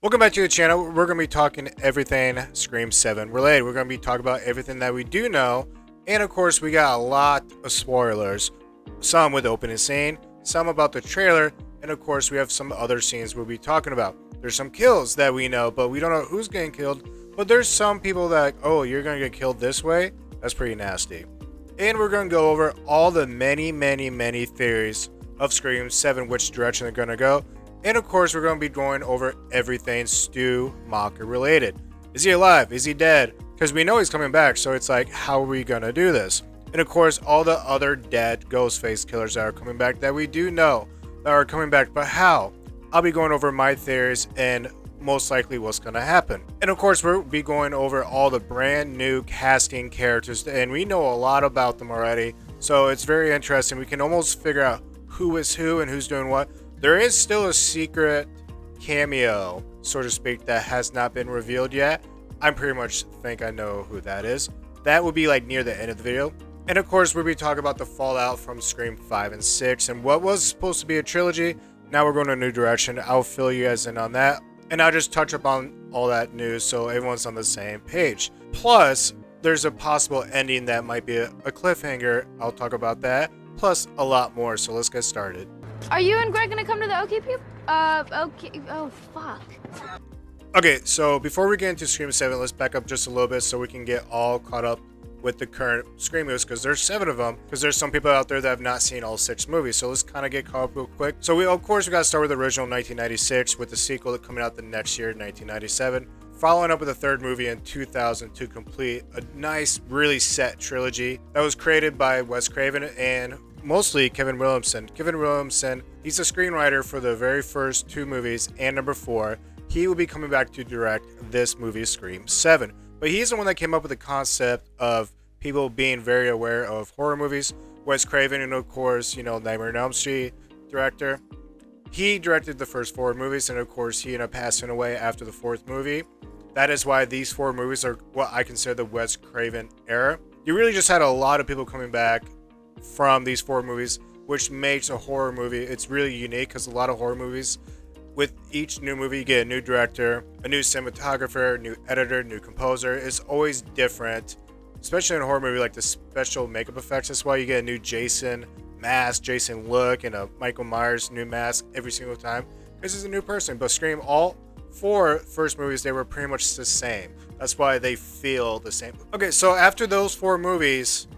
Welcome back to the channel. We're going to be talking everything Scream 7 related. We're going to be talking about everything that we do know. And of course, we got a lot of spoilers. Some with the opening scene, some about the trailer, and of course, we have some other scenes we'll be talking about. There's some kills that we know, but we don't know who's getting killed. But there's some people that, oh, you're going to get killed this way? That's pretty nasty. And we're going to go over all the many theories of Scream 7, which direction they're going to go. And of course, we're going to be going over everything Stu Macher related. Is he alive? Is he dead? Because we know he's coming back, so it's like, how are we going to do this? And of course, all the other dead Ghostface killers that are coming back that we do know that are coming back, but how? I'll be going over my theories and most likely what's going to happen. And of course, we'll be going over all the brand new casting characters, and we know a lot about them already, so it's very interesting. We can almost figure out who is who and who's doing what. There is still a secret cameo, so to speak, that has not been revealed yet. I pretty much think I know who that is. That will be like near the end of the video. And of course, we'll be talking about the fallout from Scream 5 and 6 and what was supposed to be a trilogy. Now we're going a new direction. I'll fill you guys in on that. And I'll just touch up on all that news so everyone's on the same page. Plus, there's a possible ending that might be a cliffhanger. I'll talk about that. Plus a lot more. So let's get started. Are you and Greg gonna come to the OK people? Okay. Oh, fuck. Okay, so before we get into Scream 7, let's back up just a little bit so we can get all caught up with the current Scream movies, because there's 7 of them, because there's some people out there that have not seen all 6 movies, so let's kind of get caught up real quick. So we got to start with the original 1996, with the sequel coming out the next year, 1997, following up with the third movie in 2000 to complete a nice, really set trilogy that was created by Wes Craven and mostly Kevin Williamson. Kevin Williamson, he's a screenwriter for the very first 2 movies and number 4. He will be coming back to direct this movie, Scream 7. But he's the one that came up with the concept of people being very aware of horror movies. Wes Craven, and of course, you know, Nightmare on Elm Street director. He directed the first 4 movies, and of course, he ended up passing away after the 4th movie. That is why these 4 movies are what I consider the Wes Craven era. You really just had a lot of people coming back from these 4 movies, which makes a horror movie, it's really unique, because a lot of horror movies, with each new movie, you get a new director, a new cinematographer, new editor, new composer. It's always different, especially in a horror movie, like the special makeup effects. That's why you get a new Jason mask, Jason look, and a Michael Myers new mask every single time. This is a new person. But Scream, all 4 first movies, they were pretty much the same. That's why they feel the same. Okay, so after those 4 movies,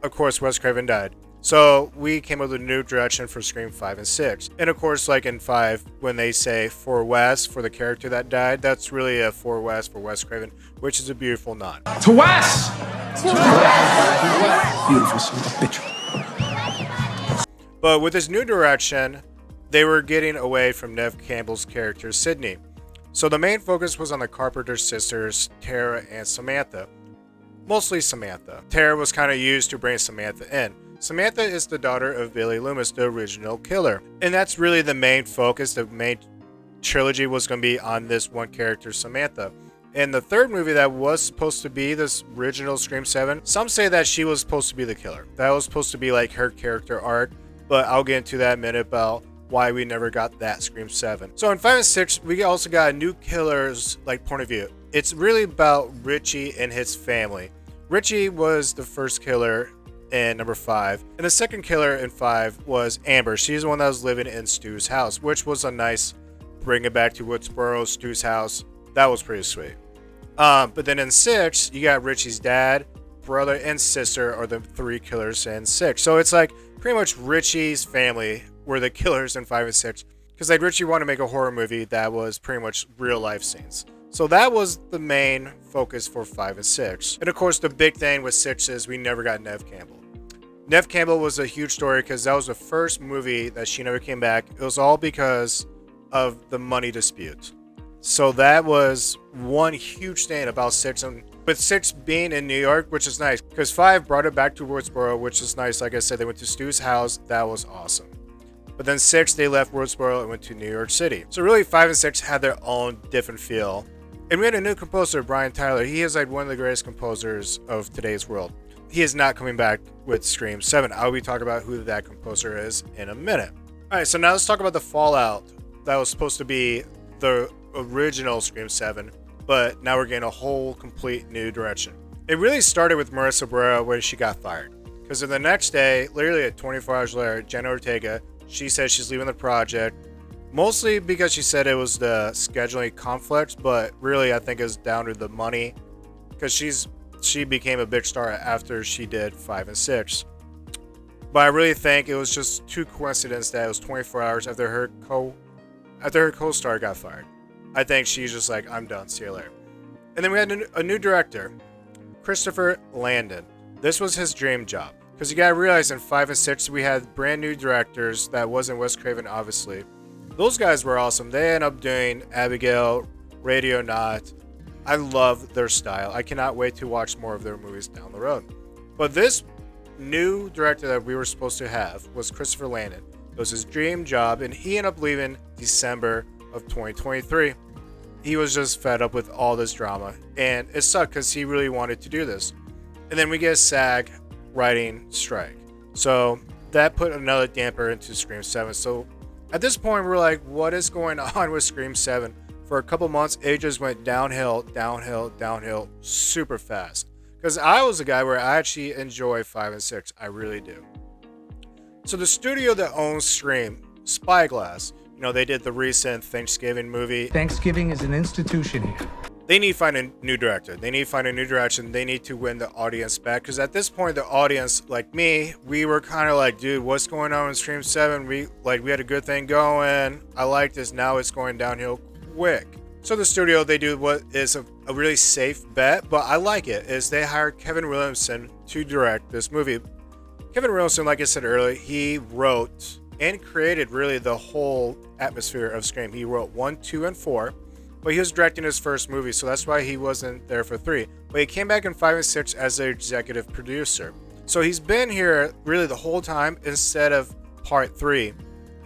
of course, Wes Craven died. So we came up with a new direction for Scream 5 and 6. And of course, like in 5, when they say for Wes, for the character that died, that's really a for Wes Craven, which is a beautiful nod. To Wes! To Wes! Beautiful son of a bitch. But with this new direction, they were getting away from Neve Campbell's character, Sydney. So the main focus was on the Carpenter sisters, Tara and Samantha. Mostly Samantha. Tara was kind of used to bring Samantha in. Samantha is the daughter of Billy Loomis, the original killer. And that's really the main focus. The main trilogy was going to be on this one character, Samantha. In the 3rd movie that was supposed to be this original Scream 7, some say that she was supposed to be the killer. That was supposed to be like her character arc, but I'll get into that in a minute about why we never got that Scream 7. So in 5 and 6, we also got a new killer's like point of view. It's really about Richie and his family. Richie was the first killer in number 5, and the second killer in 5 was Amber. She's the one that was living in Stu's house, which was a nice bring it back to Woodsboro, Stu's house. That was pretty sweet. But then in 6, you got Richie's dad, brother, and sister are the 3 killers in 6. So it's like pretty much Richie's family were the killers in 5 and 6, because like Richie wanted to make a horror movie that was pretty much real life scenes. So that was the main focus for 5 and 6. And of course, the big thing with 6 is we never got Neve Campbell. Neve Campbell was a huge story because that was the first movie that she never came back. It was all because of the money dispute. So that was one huge thing about 6. And with 6 being in New York, which is nice, because 5 brought it back to Woodsboro, which is nice. Like I said, they went to Stu's house. That was awesome. But then 6, they left Woodsboro and went to New York City. So really 5 and 6 had their own different feel. And we had a new composer, Brian Tyler. He is like one of the greatest composers of today's world. He is not coming back with Scream 7. I'll be talking about who that composer is in a minute. Alright, so now let's talk about the fallout that was supposed to be the original Scream 7, but now we're getting a whole complete new direction. It really started with Marissa Barrera when she got fired. Because the next day, literally at 24 hours later, Jenna Ortega, she said she's leaving the project. Mostly because she said it was the scheduling conflicts, but really I think it's down to the money. Because she became a big star after she did 5 and 6. But I really think it was just too coincidence that it was 24 hours after her co-star got fired. I think she's just like, I'm done, see you later. And then we had a new director, Christopher Landon. This was his dream job. Because you gotta realize in 5 and 6 we had brand new directors that wasn't Wes Craven, obviously. Those guys were awesome. They ended up doing Abigail, Radio Not. I love their style. I cannot wait to watch more of their movies down the road. But this new director that we were supposed to have was Christopher Landon. It was his dream job, and he ended up leaving December of 2023. He was just fed up with all this drama, and it sucked because he really wanted to do this. And then we get a SAG writing strike. So that put another damper into Scream 7. So at this point, we're like, what is going on with Scream 7? For a couple months, it just went downhill, super fast. Because I was a guy where I actually enjoy 5 and 6. I really do. So the studio that owns Scream, Spyglass, they did the recent Thanksgiving movie. Thanksgiving is an institution here. They need to find a new director. They need to find a new direction. They need to win the audience back. Because at this point, the audience, like me, we were kind of like, dude, what's going on in Scream 7? We had a good thing going. I like this. Now it's going downhill quick. So the studio, they do what is a really safe bet, but I like it, is they hired Kevin Williamson to direct this movie. Kevin Williamson, like I said earlier, he wrote and created really the whole atmosphere of Scream. He wrote 1, 2, and 4, but he was directing his first movie, so that's why he wasn't there for 3. But he came back in 5 and 6 as the executive producer. So he's been here really the whole time instead of part 3.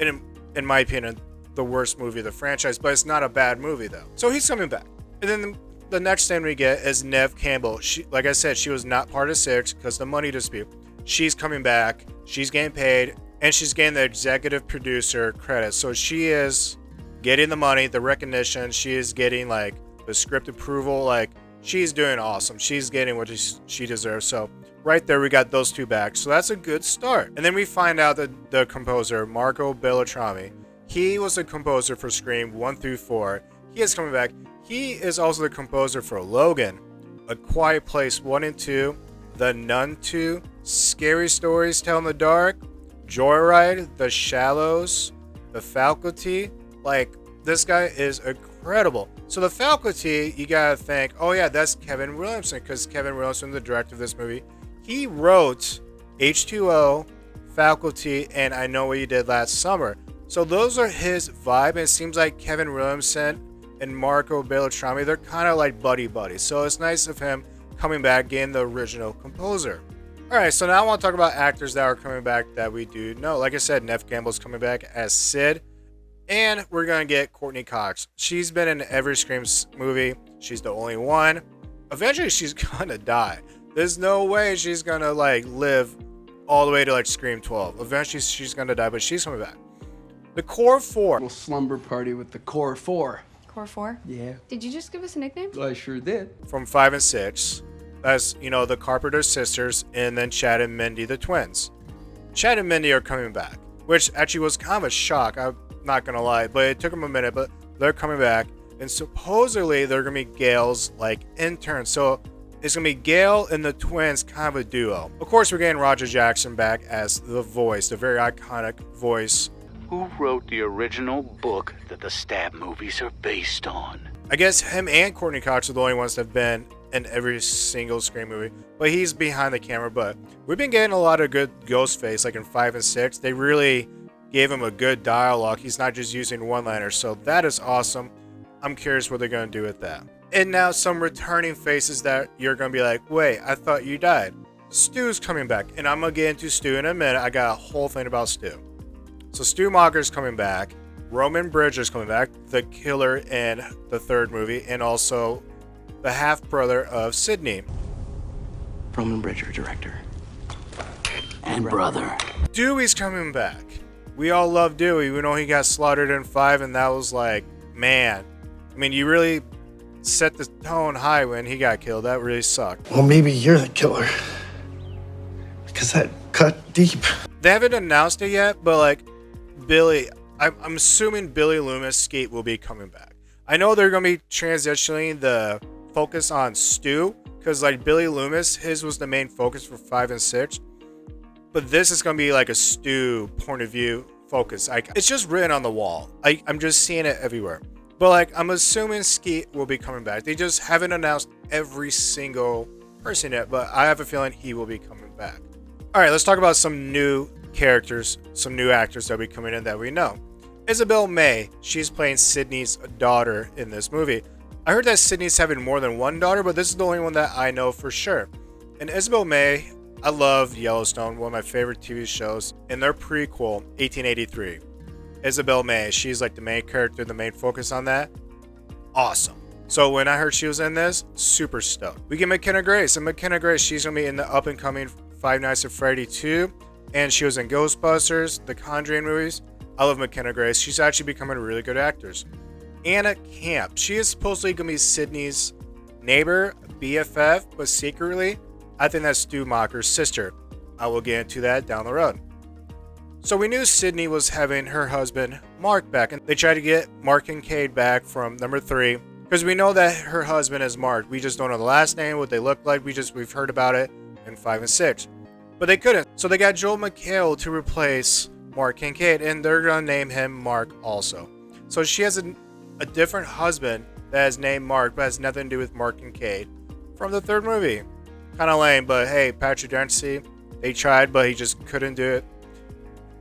And in my opinion, the worst movie of the franchise, but it's not a bad movie though. So he's coming back. And then the next thing we get is Neve Campbell. She, like I said, she was not part of 6 because the money dispute. She's coming back, she's getting paid, and she's getting the executive producer credit. So she is getting the money, the recognition, she is getting like the script approval, like she's doing awesome. She's getting what she deserves. So right there we got those two back. So that's a good start. And then we find out that the composer, Marco Beltrami, he was the composer for Scream 1 through 4. He is coming back. He is also the composer for Logan, A Quiet Place 1 and 2, The Nun 2, Scary Stories Tell in the Dark, Joyride, The Shallows, The Faculty. Like, this guy is incredible. So The Faculty, you gotta think, oh yeah, that's Kevin Williamson, because Kevin Williamson, the director of this movie, he wrote H2O, Faculty, and I Know What You Did Last Summer. So those are his vibe, and it seems like Kevin Williamson and Marco Beltrami, they're kind of like buddy-buddy. So it's nice of him coming back, getting the original composer. Alright, so now I want to talk about actors that are coming back that we do know. Like I said, Neve Campbell's coming back as Sid, and we're going to get Courtney Cox. She's been in every Scream movie. She's the only one. Eventually, she's going to die. There's no way she's going to like live all the way to like Scream 12. Eventually, she's going to die, but she's coming back. The Core 4. Little slumber party with the Core 4. Core 4? Yeah. Did you just give us a nickname? I sure did. From 5 and 6. That's, the Carpenter sisters, and then Chad and Mindy, the twins. Chad and Mindy are coming back, which actually was kind of a shock. I'm not going to lie, but it took them a minute, but they're coming back. And supposedly, they're going to be Gail's, interns. So it's going to be Gail and the twins, kind of a duo. Of course, we're getting Roger Jackson back as the voice, the very iconic voice. Who wrote the original book that the Stab movies are based on? I guess him and Courtney Cox are the only ones that have been in every single Scream movie, but he's behind the camera. But we've been getting a lot of good Ghostface, like in 5 and 6. They really gave him a good dialogue. He's not just using one-liners, so that is awesome. I'm curious what they're going to do with that. And now some returning faces that you're going to be like, wait, I thought you died. Stu's coming back, and I'm going to get into Stu in a minute. I got a whole thing about Stu. So Stu Macher's coming back, Roman Bridger's coming back, the killer in the 3rd movie, and also the half-brother of Sidney. Roman Bridger, director. And brother. Dewey's coming back. We all love Dewey. We know he got slaughtered in 5, and that was like, man, I mean, you really set the tone high when he got killed. That really sucked. Well, maybe you're the killer. Because that cut deep. They haven't announced it yet, but like Billy, I'm assuming Billy Loomis' Skate will be coming back. I know they're going to be transitioning the focus on Stu, because like Billy Loomis, his was the main focus for 5 and 6. But this is going to be like a Stu point of view focus. It's just written on the wall. I'm just seeing it everywhere. But like, I'm assuming Skeet will be coming back. They just haven't announced every single person yet, but I have a feeling he will be coming back. All right, let's talk about some new characters, some new actors that will be coming in that we know. Isabel May, she's playing Sydney's daughter in this movie. I heard that Sydney's having more than one daughter, but this is the only one that I know for sure. And Isabel May, I love Yellowstone, one of my favorite TV shows. In their prequel, 1883, Isabel May, she's like the main character, the main focus on that. Awesome. So when I heard she was in this, super stoked. We get McKenna Grace, and McKenna Grace, she's going to be in the up-and-coming Five Nights at Freddy 2, and she was in Ghostbusters, the Conjuring movies. I love McKenna Grace. She's actually becoming a really good actress. Anna Camp, she is supposedly going to be Sydney's neighbor, BFF, but secretly, I think that's Stu Macher's sister. I will get into that down the road. So we knew Sydney was having her husband, Mark, back, and they tried to get Mark Kincaid back from number 3, because we know that her husband is Mark. We just don't know the last name, what they look like. We've heard about it in 5 and 6. But they couldn't. So they got Joel McHale to replace Mark Kincaid, and they're going to name him Mark also. So she has a different husband that is named Mark, but has nothing to do with Mark Kincaid from the 3rd movie. Kind of lame, but hey, Patrick Dempsey, they tried, but he just couldn't do it.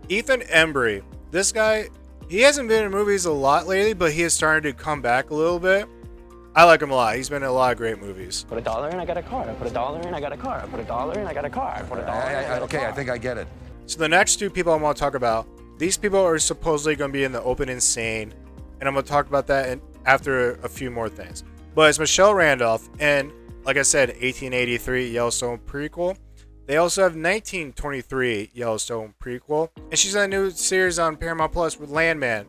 Ethan Embry, this guy, he hasn't been in movies a lot lately, but he is starting to come back a little bit. I like him a lot. He's been in a lot of great movies. Put $1 in, I got a car. I put $1 in, I got a car. I put $1 in, I got a car. I put $1 in, I got a car. Okay, I think I get it. So the next 2 people I want to talk about, these people are supposedly going to be in the opening scene, and I'm going to talk about that after a few more things. But it's Michelle Randolph, and like I said, 1883 Yellowstone prequel. They also have 1923 Yellowstone prequel, and she's in a new series on Paramount Plus with Landman.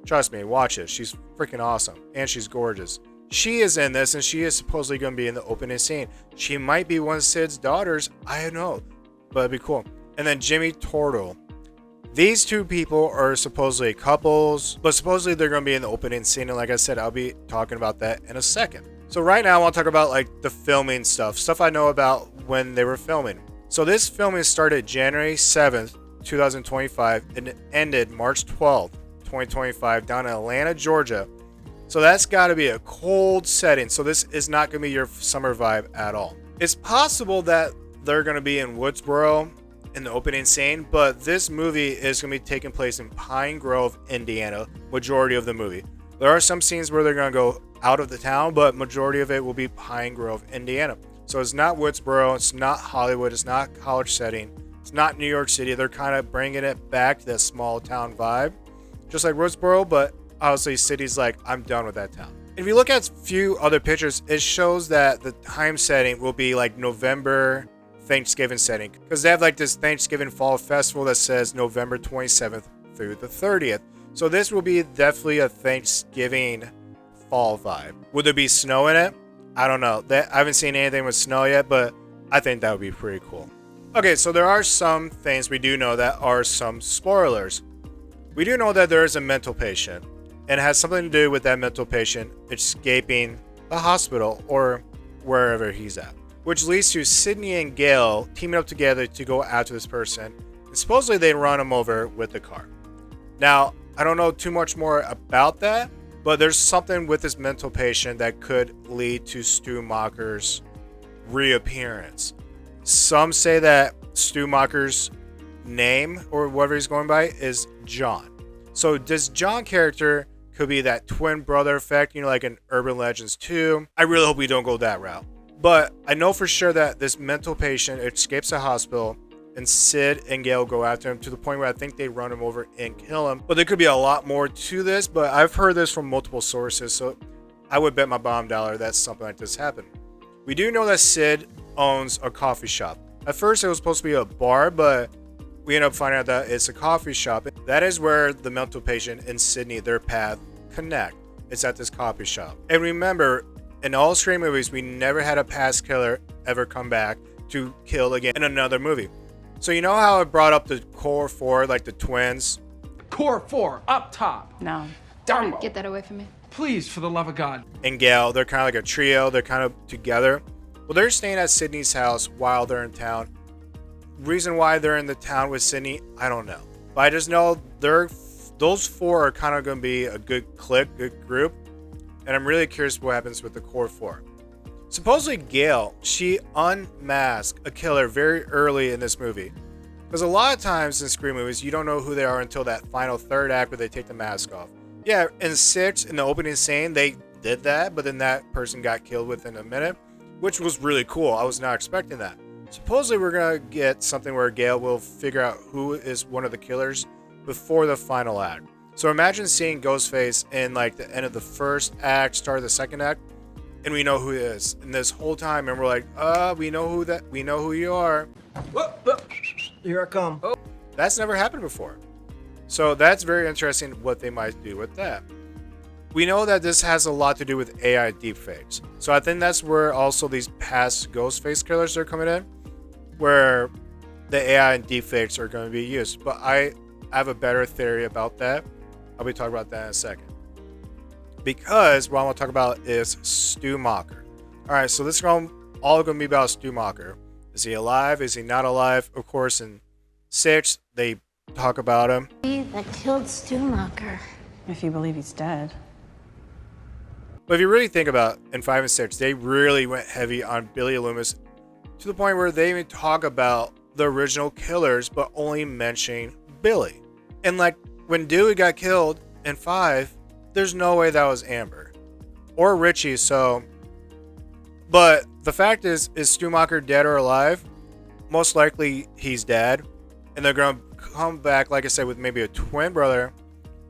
Trust me, watch it. She's freaking awesome, and she's gorgeous. She is in this, and she is supposedly going to be in the opening scene. She might be one of Sid's daughters. I don't know, but it'd be cool. And then Jimmy Tortle. These 2 people are supposedly couples, but supposedly they're going to be in the opening scene. And like I said, I'll be talking about that in a second. So right now I want to talk about like the filming stuff I know about when they were filming. So this filming started January 7th, 2025, and it ended March 12th, 2025 down in Atlanta, Georgia. So that's got to be a cold setting. So this is not going to be your summer vibe at all. It's possible that they're going to be in Woodsboro in the opening scene, but this movie is going to be taking place in Pine Grove, Indiana, majority of the movie. There are some scenes where they're going to go out of the town, but majority of it will be Pine Grove, Indiana. So it's not Woodsboro, it's not Hollywood, it's not college setting, it's not New York City. They're kind of bringing it back to that small town vibe, just like Woodsboro, but obviously city's like, I'm done with that town. If you look at a few other pictures, it shows that the time setting will be like November, Thanksgiving setting, because they have like this Thanksgiving Fall Festival that says November 27th through the 30th. So this will be definitely a Thanksgiving fall vibe. Would there be snow in it? I don't know. I haven't seen anything with snow yet, but I think that would be pretty cool. Okay, so there are some things we do know that are some spoilers. We do know that there is a mental patient, and it has something to do with that mental patient escaping the hospital or wherever he's at, which leads to Sydney and Gail teaming up together to go after this person, and supposedly they run him over with the car. Now, I don't know too much more about that, but there's something with this mental patient that could lead to Stu Macher's reappearance. Some say that Stu Macher's name, or whatever he's going by, is John. So this John character could be that twin brother effect, like in Urban Legends 2. I really hope we don't go that route. But I know for sure that this mental patient escapes the hospital, and Sid and Gail go after him to the point where I think they run him over and kill him. But there could be a lot more to this, but I've heard this from multiple sources, so I would bet my bottom dollar that something like this happened. We do know that Sid owns a coffee shop. At first it was supposed to be a bar, but we end up finding out that it's a coffee shop. That is where the mental patient and Sydney, their path connect. is at this coffee shop. And remember, in all Scream movies, we never had a past killer ever come back to kill again in another movie. So you know how I brought up the core four, like the twins? Core 4, up top. No. Down low. Get that away from me. Please, for the love of God. And Gail, they're kind of like a trio. They're kind of together. Well, they're staying at Sydney's house while they're in town. Reason why they're in the town with Sydney, I don't know. But I just know those four are kind of going to be a good clique, good group. And I'm really curious what happens with the core four. Supposedly Gail, she unmasked a killer very early in this movie. Because a lot of times in Scream movies, you don't know who they are until that final third act where they take the mask off. Yeah, in 6, in the opening scene, they did that, but then that person got killed within a minute, which was really cool. I was not expecting that. Supposedly we're going to get something where Gail will figure out who is one of the killers before the final act. So imagine seeing Ghostface in like the end of the first act, start of the second act, and we know who he is. And this whole time, and we're like, we know who you are. Here I come. That's never happened before. So that's very interesting what they might do with that. We know that this has a lot to do with AI deepfakes. So I think that's where also these past Ghostface killers are coming in, where the AI and deepfakes are going to be used. But I have a better theory about that. I'll be talking about that in a second. Because what I want to talk about is Stu Macher. Alright, so this is all going to be about Stu Macher. Is he alive? Is he not alive? Of course, in 6, they talk about him. That killed Stumacher. If you believe he's dead. But if you really think about it, in 5 and 6, they really went heavy on Billy Loomis to the point where they even talk about the original killers, but only mention Billy. And like when Dewey got killed in 5, there's no way that was Amber or Richie. So, but the fact is Stu Macher dead or alive? Most likely he's dead, and they're gonna come back, like I said, with maybe a twin brother.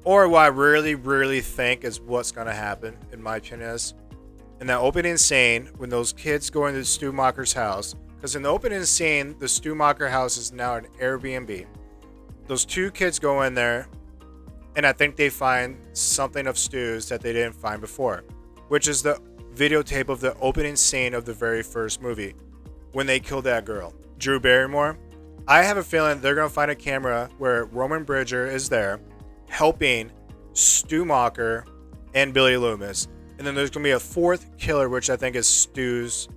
Or what I really think is what's going to happen, in my opinion, is in that opening scene when those kids go into Stu Macher's house. Because in the opening scene, the Stu Macher house is now an Airbnb. Those 2 kids go in there, and I think they find something of Stu's that they didn't find before, which is the videotape of the opening scene of the very first movie when they killed that girl, Drew Barrymore. I have a feeling they're going to find a camera where Roman Bridger is there, helping Stu Macher and Billy Loomis. And then there's going to be a 4th killer, which I think is Stu's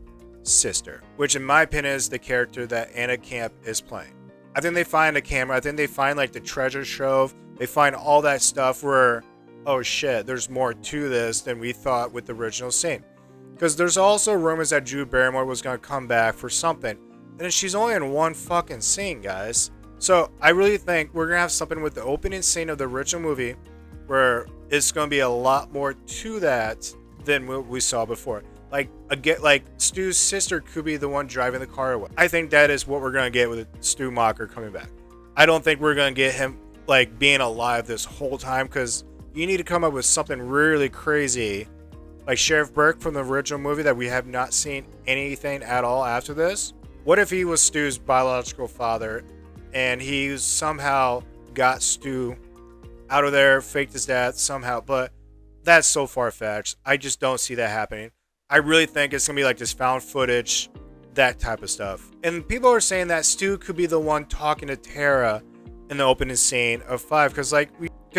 sister, which in my opinion is the character that Anna Camp is playing. I think they find a camera. I think they find like the treasure trove. They find all that stuff where, oh shit, there's more to this than we thought with the original scene. Because there's also rumors that Drew Barrymore was going to come back for something. And she's only in one fucking scene, guys. So I really think we're going to have something with the opening scene of the original movie where it's going to be a lot more to that than what we saw before. Like Stu's sister could be the one driving the car away. I think that is what we're going to get with Stu Macher coming back. I don't think we're going to get him like being alive this whole time, because you need to come up with something really crazy like Sheriff Burke from the original movie that we have not seen anything at all after this. What if he was Stu's biological father and he somehow got Stu out of there, faked his death somehow? But that's so far-fetched. I just don't see that happening. I really think it's going to be like this found footage, that type of stuff. And people are saying that Stu could be the one talking to Tara in the opening scene of 5. Because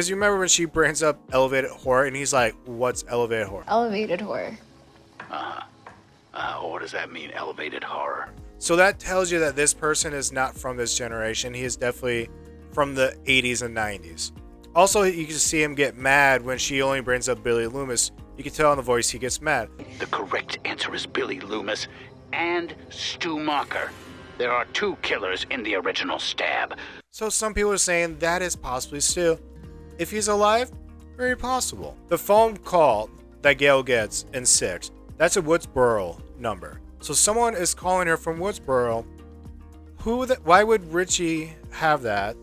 you remember when she brings up elevated horror and he's like, what's elevated horror? Elevated horror. What does that mean, elevated horror? So that tells you that this person is not from this generation. He is definitely from the 80s and 90s. Also, you can see him get mad when she only brings up Billy Loomis. You can tell in the voice he gets mad. The correct answer is Billy Loomis and Stu Macher. There are 2 killers in the original Stab. So some people are saying that is possibly Stu. If he's alive, very possible. The phone call that Gail gets in 6, that's a Woodsboro number. So someone is calling her from Woodsboro. Why would Richie have that?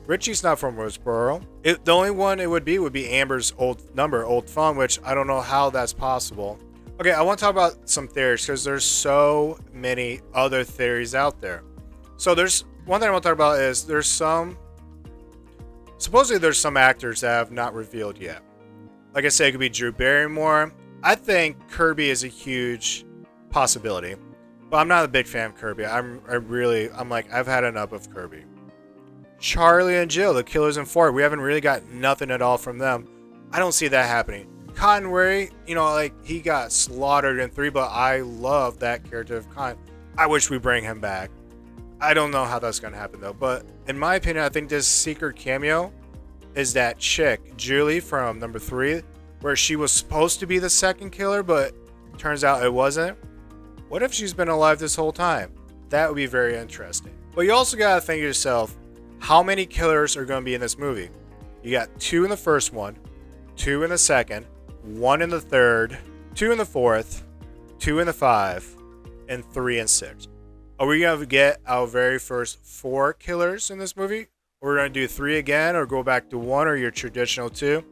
Richie's not from Woodsboro. The only one it would be Amber's old number, old phone, which I don't know how that's possible. Okay, I want to talk about some theories because there's so many other theories out there. So there's one thing I want to talk about is supposedly there's some actors that have not revealed yet. Like I said, it could be Drew Barrymore. I think Kirby is a huge possibility. But I'm not a big fan of Kirby. I'm like, I've had enough of Kirby. Charlie and Jill, the killers in 4. We haven't really got nothing at all from them. I don't see that happening. Conway, you know, like, he got slaughtered in 3, but I love that character of Con. I wish we bring him back. I don't know how that's going to happen, though. But in my opinion, I think this secret cameo is that chick, Julie, from number 3, where she was supposed to be the second killer, but turns out it wasn't. What if she's been alive this whole time? That would be very interesting. But you also got to think to yourself, how many killers are going to be in this movie? You got 2 in the first one, 2 in the second, 1 in the third, 2 in the fourth, 2 in the 5, and 3 in 6. Are we going to get our very first 4 killers in this movie? Or we're going to do 3 again, or go back to 1, or your traditional 2?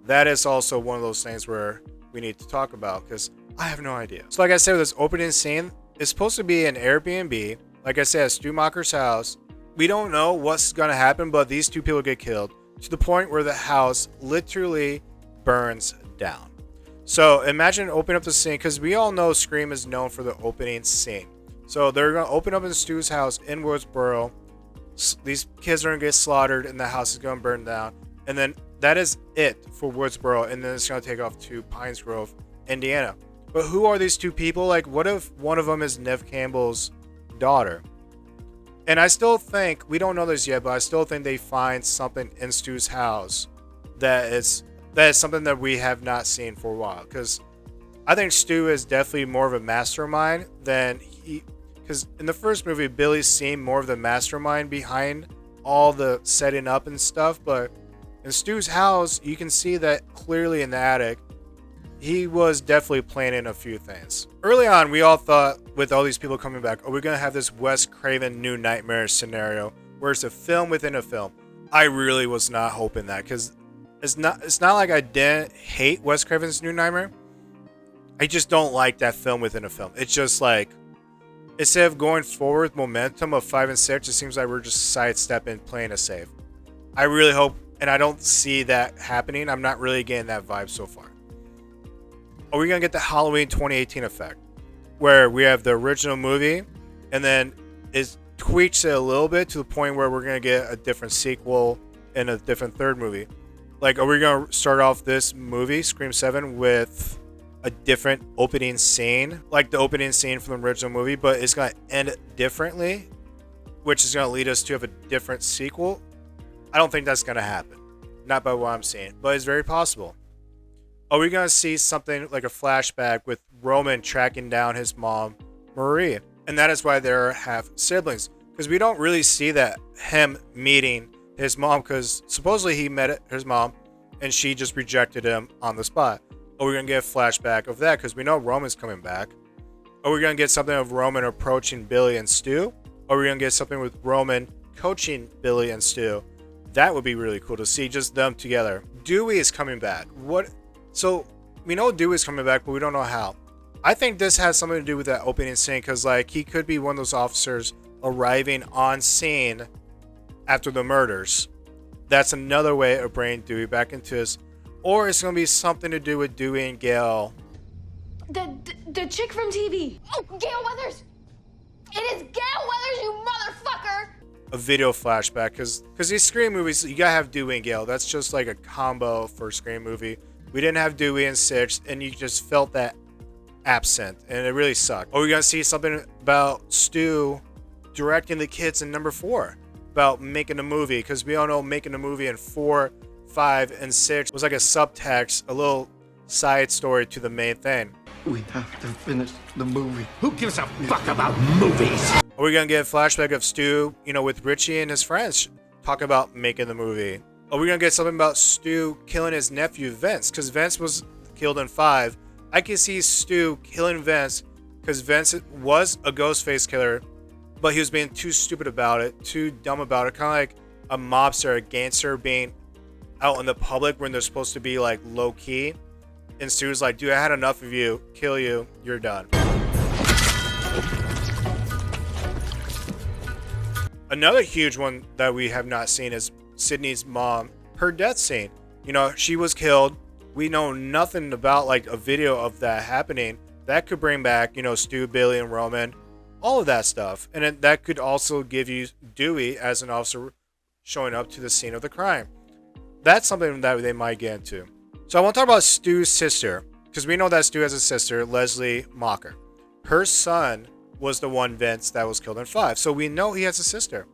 That is also one of those things where we need to talk about, because I have no idea. So like I said, this opening scene is supposed to be an Airbnb. Like I said, at Stumacher's house. We don't know what's going to happen, but these 2 people get killed to the point where the house literally burns down. So imagine opening up the scene, because we all know Scream is known for the opening scene. So they're going to open up in Stu's house in Woodsboro. These kids are going to get slaughtered and the house is going to burn down. And then that is it for Woodsboro. And then it's going to take off to Pines Grove, Indiana. But who are these 2 people? Like, what if one of them is Neve Campbell's daughter? And I still think, we don't know this yet, but I still think they find something in Stu's house that is something that we have not seen for a while. Because I think Stu is definitely more of a mastermind than he... Because in the first movie, Billy seemed more of the mastermind behind all the setting up and stuff. But in Stu's house, you can see that clearly in the attic. He was definitely planning a few things. Early on, we all thought, with all these people coming back, are we going to have this Wes Craven New Nightmare scenario where it's a film within a film? I really was not hoping that, because it's not like I didn't hate Wes Craven's New Nightmare. I just don't like that film within a film. It's just like, instead of going forward with momentum of 5 and 6, it seems like we're just sidestepping, playing it safe. I really hope, and I don't see that happening. I'm not really getting that vibe so far. Are we going to get the Halloween 2018 effect, where we have the original movie, and then it tweaks it a little bit to the point where we're going to get a different sequel and a different third movie? Like, are we going to start off this movie, Scream 7, with a different opening scene, like the opening scene from the original movie, but it's going to end differently, which is going to lead us to have a different sequel? I don't think that's going to happen. Not by what I'm seeing, but it's very possible. Are we going to see something like a flashback with Roman tracking down his mom, Marie? And that is why they're half siblings. Because we don't really see that him meeting his mom, because supposedly he met his mom and she just rejected him on the spot. Are we going to get a flashback of that? Because we know Roman's coming back. Are we going to get something of Roman approaching Billy and Stu? Are we going to get something with Roman coaching Billy and Stu? That would be really cool to see, just them together. Dewey is coming back. So we know Dewey's coming back, but we don't know how. I think this has something to do with that opening scene, because like he could be one of those officers arriving on scene after the murders. That's another way of bringing Dewey back into this. Or it's going to be something to do with Dewey and Gail. The chick from TV. Oh, Gail Weathers. It is Gail Weathers, you motherfucker. A video flashback, because these Scream movies, you gotta have Dewey and Gail. That's just like a combo for a Scream movie. We didn't have Dewey in 6, and you just felt that absent, and it really sucked. Are we gonna see something about Stu directing the kids in number 4 about making a movie? Because we all know making a movie in 4, 5, and 6 was like a subtext, a little side story to the main thing. We have to finish the movie. Who gives a fuck about movies? Are we gonna get a flashback of Stu, with Richie and his friends talking about making the movie? Are we gonna get something about Stu killing his nephew Vince? Because Vince was killed in 5. I can see Stu killing Vince because Vince was a Ghostface killer, but he was being too stupid about it, too dumb about it, kind of like a mobster, a gangster being out in the public when they're supposed to be like low key. And Stu's like, dude, I had enough of you. Kill you. You're done. Another huge one that we have not seen is Sydney's mom. Her death scene. She was killed. We know nothing about like a video of that happening. That could bring back, you know, Stu, Billy, and Roman, all of that stuff. And that could also give you Dewey as an officer showing up to the scene of the crime. That's something that they might get into. So I want to talk about Stu's sister, because we know that Stu has a sister, Leslie Mocker. Her son was the one, Vince, that was killed in 5. So we know he has a sister.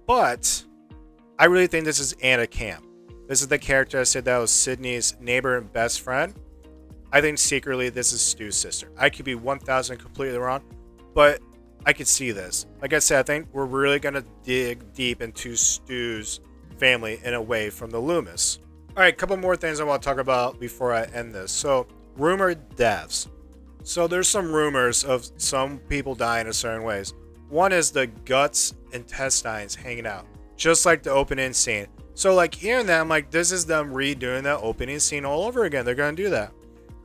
But I really think this is Anna Camp. This is the character I said that was Sydney's neighbor and best friend. I think secretly this is Stu's sister. I could be 1,000 completely wrong, but I could see this. Like I said, I think we're really going to dig deep into Stu's family and away from the Loomis. All right, a couple more things I want to talk about before I end this. So, rumored deaths. So there's some rumors of some people dying in certain ways. One is the guts, intestines hanging out, just like the opening scene. So like hearing that, I'm like, this is them redoing that opening scene all over again. They're going to do that.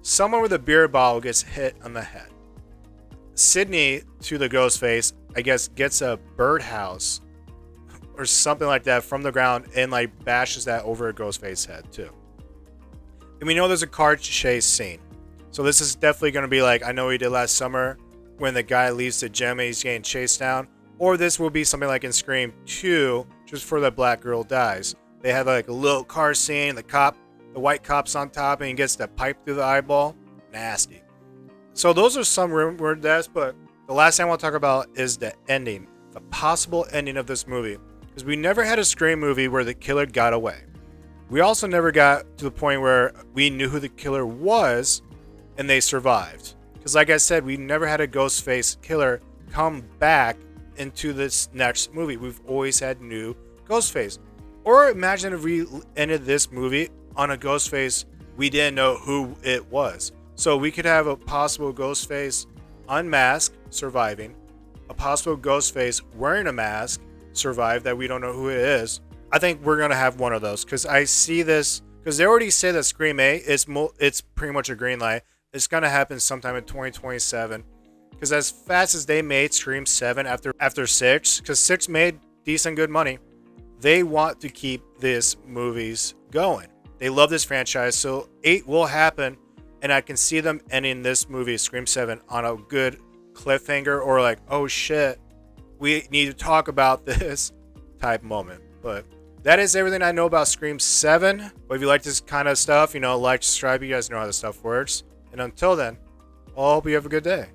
Someone with a beer bottle gets hit on the head. Sydney, to the Ghostface, I guess, gets a birdhouse or something like that from the ground and like bashes that over a Ghostface's head too. And we know there's a car chase scene. So this is definitely going to be like, I know we did last summer when the guy leaves the gym and he's getting chased down. Or this will be something like in Scream 2, just before the black girl dies. They have like a little car scene, the white cop's on top and he gets that pipe through the eyeball. Nasty. So those are some rumored deaths, but the last thing I want to talk about is the ending. The possible ending of this movie. Because we never had a Scream movie where the killer got away. We also never got to the point where we knew who the killer was and they survived. Because like I said, we never had a Ghostface killer come back into this next movie. We've always had new Ghostface. Or imagine if we ended this movie on a Ghostface we didn't know who it was. So we could have a possible Ghostface unmasked, surviving. A possible Ghostface wearing a mask, survive, that we don't know who it is. I think we're going to have one of those. Because I see this, because they already say that Scream 8, it's pretty much a green light. It's going to happen sometime in 2027. Because as fast as they made Scream 7 after 6, because 6 made decent good money, they want to keep these movies going. They love this franchise, so 8 will happen, and I can see them ending this movie, Scream 7, on a good cliffhanger or like, oh shit, we need to talk about this type moment. But that is everything I know about Scream 7. But if you like this kind of stuff, like, subscribe, you guys know how this stuff works. And until then, I hope you have a good day.